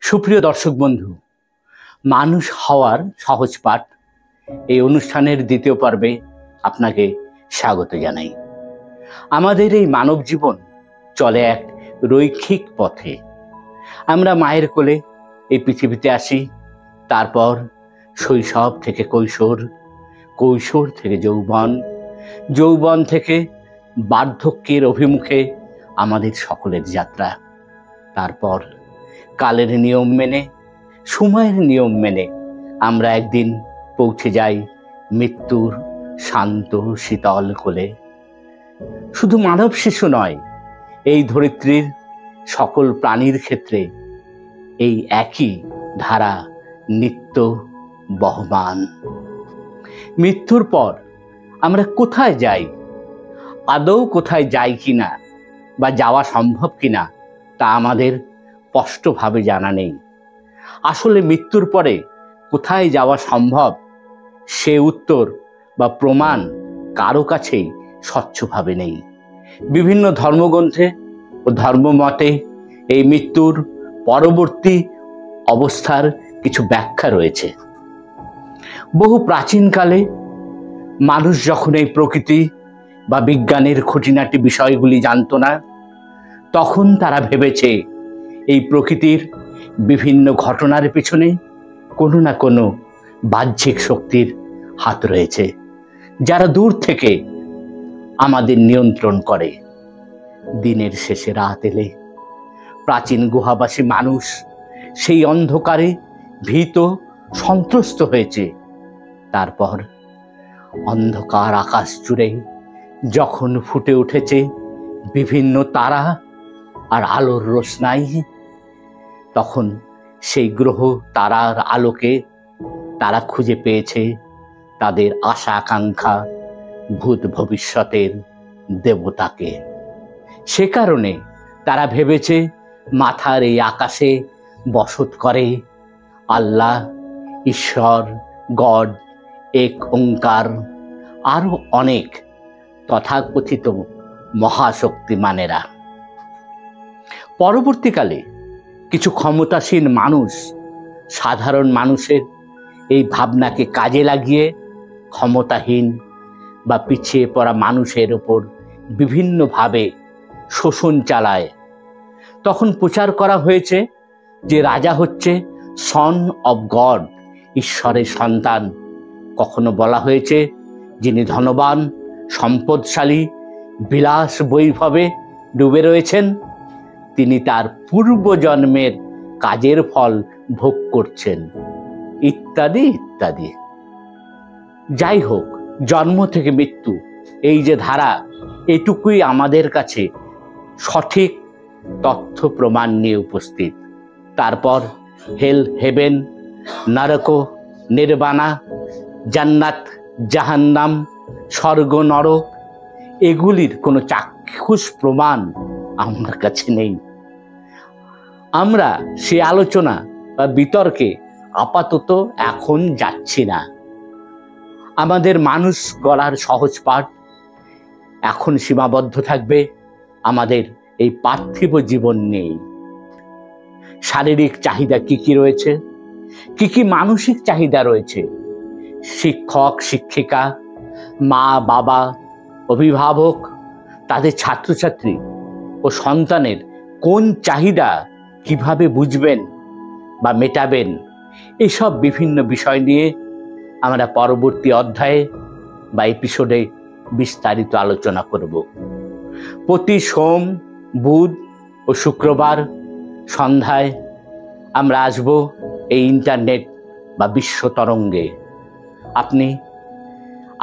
সুপ্রিয় দর্শক বন্ধু, মানুষ হওয়ার সহজ পাঠ এই অনুষ্ঠানের দ্বিতীয় পর্বে আপনাকে স্বাগত জানাই। আমাদের এই মানব জীবন চলে এক রৈখিক পথে। আমরা মায়ের কোলে এই পৃথিবীতে আসি, তারপর শৈশব থেকে কৈশোর, কৈশোর থেকে যৌবন, যৌবন থেকে বার্ধক্যের অভিমুখে আমাদের সকলের যাত্রা। তারপর কালের নিয়ম মেনে, সময়ের নিয়ম মেনে আমরা একদিন পৌঁছে যাই মৃত্যুর শান্ত শীতল কোলে। শুধু মানব শিশু নয়, এই ধরিত্রীর সকল প্রাণীর ক্ষেত্রে এই একই ধারা নিত্য বহমান। মৃত্যুর পর আমরা কোথায় যাই, আদৌ কোথায় যাই কিনা বা যাওয়া সম্ভব কিনা তা আমাদের স্পষ্টভাবে জানা নেই। আসলে মৃত্যুর পরে কোথায় যাওয়া সম্ভব সে উত্তর বা প্রমাণ কারো কাছেই স্বচ্ছভাবে নেই। বিভিন্ন ধর্মগ্রন্থে ও ধর্মমতে এই মৃত্যুর পরবর্তী অবস্থার কিছু ব্যাখ্যা রয়েছে। বহু প্রাচীনকালে মানুষ যখন এই প্রকৃতি বা বিজ্ঞানের খুঁটিনাটি বিষয়গুলি জানত না, তখন তারা ভেবেছে এই প্রকৃতির বিভিন্ন ঘটনার পিছনে কোনো না কোনো বাহ্যিক শক্তির হাত রয়েছে, যারা দূর থেকে আমাদের নিয়ন্ত্রণ করে। দিনের শেষে রাত এলে প্রাচীন গুহাবাসী মানুষ সেই অন্ধকারে ভীত সন্ত্রস্ত হয়েছে। তারপর অন্ধকার আকাশ জুড়ে যখন ফুটে উঠেছে বিভিন্ন তারা আর আলোর রোশনাই, তখন সেই গ্রহ তারার আলোকে তারা খুঁজে পেয়েছে তাদের আশা আকাঙ্ক্ষা ভূত ভবিষ্যতের দেবতাকে। সে কারণে তারা ভেবেছে মাথার এই আকাশে বসত করে আল্লাহ, ঈশ্বর, গড, এক ওঙ্কার, আরো অনেক তথাকথিত মহাশক্তিমানেরা। পরবর্তীকালে কিছু ক্ষমতাসীন মানুষ সাধারণ মানুষের এই ভাবনাকে কাজে লাগিয়ে ক্ষমতাহীন বা পিছিয়ে পড়া মানুষের ওপর বিভিন্নভাবে শোষণ চালায়। তখন প্রচার করা হয়েছে যে রাজা হচ্ছে সন অব গড, ঈশ্বরের সন্তান। কখনো বলা হয়েছে যিনি ধনবান, সম্পদশালী, বিলাস বৈভবে ডুবে রয়েছেন, তিনি তার পূর্বজন্মের কাজের ফল ভোগ করছেন, ইত্যাদি ইত্যাদি। যাই হোক, জন্ম থেকে মৃত্যু এই যে ধারা, এটুকুই আমাদের কাছে সঠিক তথ্য প্রমাণ নিয়ে উপস্থিত। তারপর হেল, হেভেন, নরক, নির্বাণা, জান্নাত, জাহান্নাম, স্বর্গ, নরক, এগুলির কোনো চাক্ষুষ প্রমাণ আমার কাছে নেই। আমরা সে আলোচনা বা বিতর্কে আপাতত এখন যাচ্ছি না। আমাদের মানুষ গড়ার সহজ পাঠ এখন সীমাবদ্ধ থাকবে আমাদের এই পার্থিব জীবন নেই। শারীরিক চাহিদা কি কি রয়েছে, কি কি মানসিক চাহিদা রয়েছে, শিক্ষক, শিক্ষিকা, মা, বাবা, অভিভাবক তাদের ছাত্রছাত্রী ও সন্তানের কোন চাহিদা কিভাবে বুঝবেন বা মেটাবেন, এসব বিভিন্ন বিষয় নিয়ে আমরা পরবর্তী অধ্যায়ে বা এপিসোডে বিস্তারিত আলোচনা করব। প্রতি সোম, বুধ ও শুক্রবার সন্ধ্যায় আমরা আসব এই ইন্টারনেট বা বিশ্ব তরঙ্গে। আপনি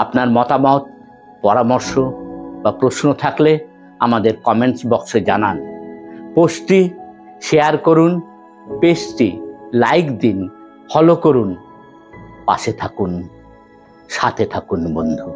আপনার মতামত, পরামর্শ বা প্রশ্ন থাকলে আমাদের কমেন্টস বক্সে জানান। পোস্টটি শেয়ার করুন, পেজটি লাইক দিন, ফলো করুন, পাশে থাকুন, সাথে থাকুন বন্ধু।